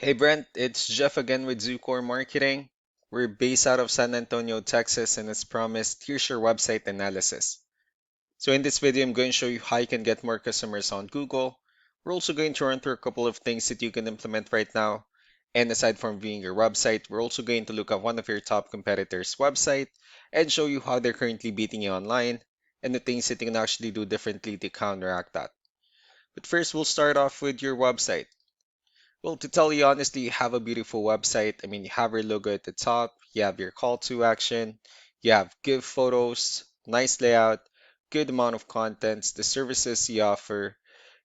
Hey Brent, it's Jeff again with Zucore Marketing. We're based out of San Antonio, Texas, and as promised, here's your website analysis. So in this video, I'm going to show you how you can get more customers on Google. We're also going to run through a couple of things that you can implement right now. And aside from viewing your website, we're also going to look at one of your top competitors' website and show you how they're currently beating you online and the things that you can actually do differently to counteract that. But first, we'll start off with your website. Well, to tell you honestly, you have a beautiful website. I mean, you have your logo at the top, you have your call to action, you have good photos, nice layout, good amount of contents, the services you offer,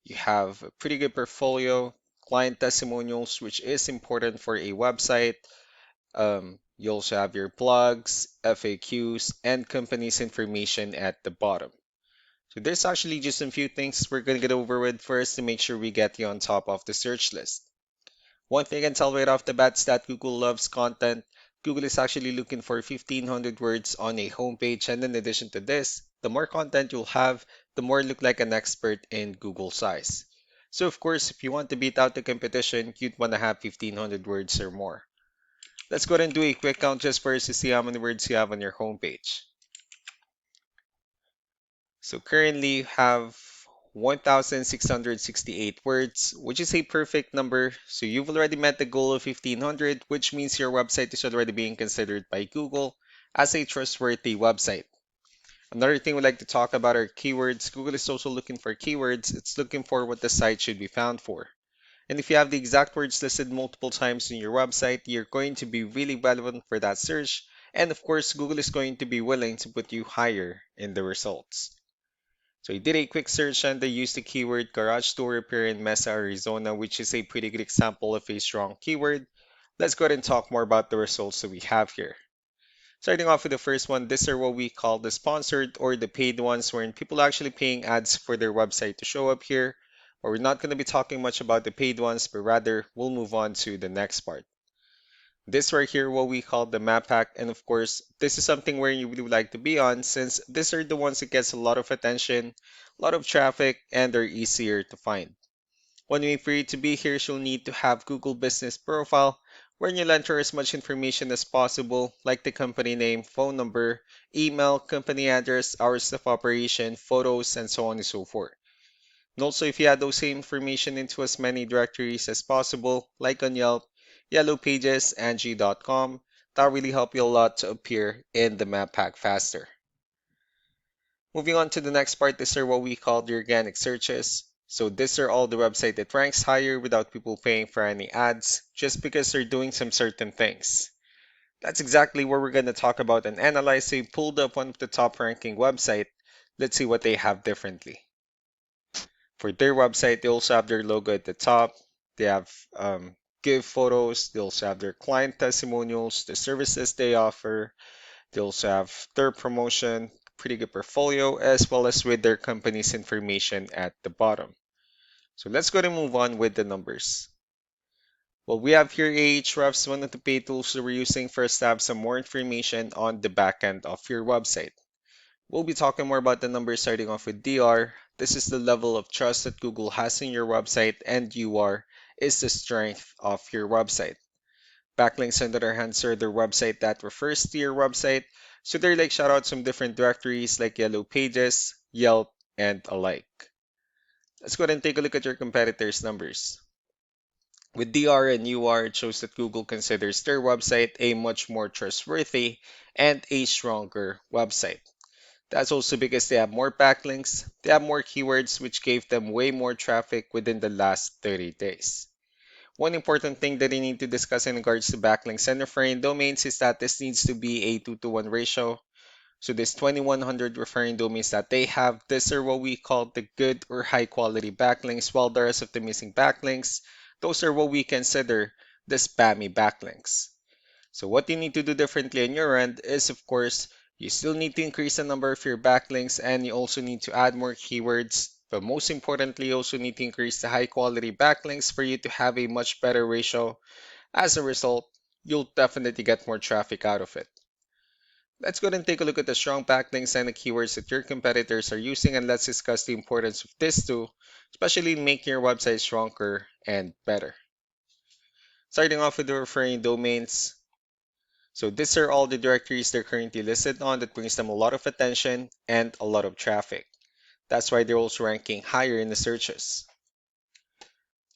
you have a pretty good portfolio, client testimonials, which is important for a website. You also have your blogs, FAQs, and company's information at the bottom. So there's actually just a few things we're going to get over with first to make sure we get you on top of the search list. One thing I can tell right off the bat is that Google loves content. Google is actually looking for 1,500 words on a homepage, and in addition to this, the more content you'll have, the more you look like an expert in Google size. So of course, if you want to beat out the competition, you'd want to have 1,500 words or more. Let's go ahead and do a quick count just first to see how many words you have on your homepage. So currently you have 1,668 words, which is a perfect number. So you've already met the goal of 1,500, which means your website is already being considered by Google as a trustworthy website. Another thing we'd like to talk about are keywords. Google is also looking for keywords. It's looking for what the site should be found for. And if you have the exact words listed multiple times in your website, you're going to be really relevant for that search. And of course, Google is going to be willing to put you higher in the results. So I did a quick search and I used the keyword garage door repair in Mesa, Arizona, which is a pretty good example of a strong keyword. Let's go ahead and talk more about the results that we have here. Starting off with the first one, these are what we call the sponsored or the paid ones, wherein people are actually paying ads for their website to show up here. But we're not going to be talking much about the paid ones, but rather we'll move on to the next part. This right here, what we call the map pack, and of course, this is something where you really would like to be on since these are the ones that gets a lot of attention, a lot of traffic, and they're easier to find. One way for you to be here is you'll need to have Google Business Profile, where you'll enter as much information as possible, like the company name, phone number, email, company address, hours of operation, photos, and so on and so forth. And also, if you add those same information into as many directories as possible, like on Yelp, Yellow Pages, Angie.com, that'll really help you a lot to appear in the map pack faster. Moving on to the next part, these are what we call the organic searches. So these are all the website that ranks higher without people paying for any ads, just because they're doing some certain things. That's exactly what we're going to talk about and analyze. So we pulled up one of the top ranking website. Let's see what they have differently. For their website, they also have their logo at the top. They have give photos. They also have their client testimonials, the services they offer. They also have their promotion, pretty good portfolio, as well as with their company's information at the bottom. So let's go and move on with the numbers. Well, we have here Ahrefs, one of the paid tools that we're using for us to have some more information on the back end of your website. We'll be talking more about the numbers starting off with DR. This is the level of trust that Google has in your website, and UR is the strength of your website. Backlinks, on the other hand, are their website that refers to your website. So they're like shoutouts from different directories like Yellow Pages, Yelp, and alike. Let's go ahead and take a look at your competitors' numbers. With DR and UR, it shows that Google considers their website a much more trustworthy and a stronger website. That's also because they have more backlinks, they have more keywords, which gave them way more traffic within the last 30 days. One important thing that you need to discuss in regards to backlinks and referring domains is that this needs to be a 2-to-1 ratio. So this 2100 referring domains that they have, these are what we call the good or high quality backlinks, while the rest of the missing backlinks, those are what we consider the spammy backlinks. So what you need to do differently on your end is, of course, you still need to increase the number of your backlinks and you also need to add more keywords. But most importantly, you also need to increase the high quality backlinks for you to have a much better ratio. As a result, you'll definitely get more traffic out of it. Let's go ahead and take a look at the strong backlinks and the keywords that your competitors are using, and let's discuss the importance of this too, especially in making your website stronger and better. Starting off with the referring domains. So these are all the directories they're currently listed on that brings them a lot of attention and a lot of traffic. That's why they're also ranking higher in the searches.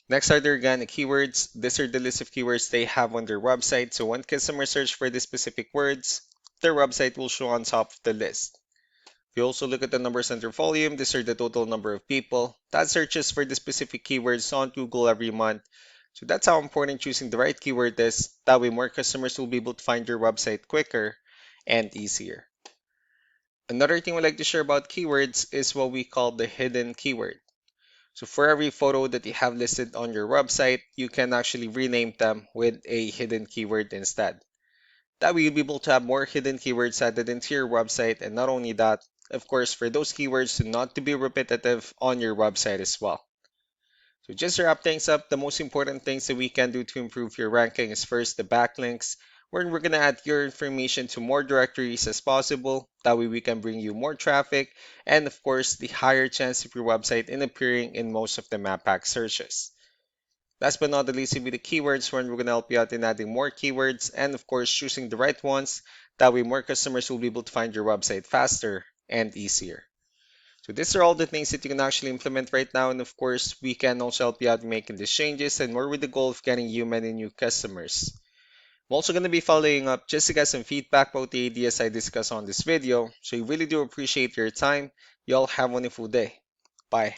Next are the organic keywords. These are the list of keywords they have on their website. So when customers search for these specific words, their website will show on top of the list. If you also look at the numbers under volume, these are the total number of people that searches for the specific keywords on Google every month. So that's how important choosing the right keyword is. That way more customers will be able to find your website quicker and easier. Another thing we like to share about keywords is what we call the hidden keyword. So for every photo that you have listed on your website, you can actually rename them with a hidden keyword instead. That way you'll be able to have more hidden keywords added into your website, and not only that, of course, for those keywords to not to be repetitive on your website as well. So just to wrap things up, the most important things that we can do to improve your ranking is first the backlinks, where we're going to add your information to more directories as possible. That way we can bring you more traffic and of course the higher chance of your website in appearing in most of the map pack searches. Last but not the least will be the keywords, where we're going to help you out in adding more keywords and of course choosing the right ones. That way more customers will be able to find your website faster and easier. So these are all the things that you can actually implement right now. And of course, we can also help you out making these changes and more with the goal of getting you many new customers. I'm also going to be following up just to get some feedback about the ideas I discussed on this video. So I really do appreciate your time. You all have a wonderful day. Bye.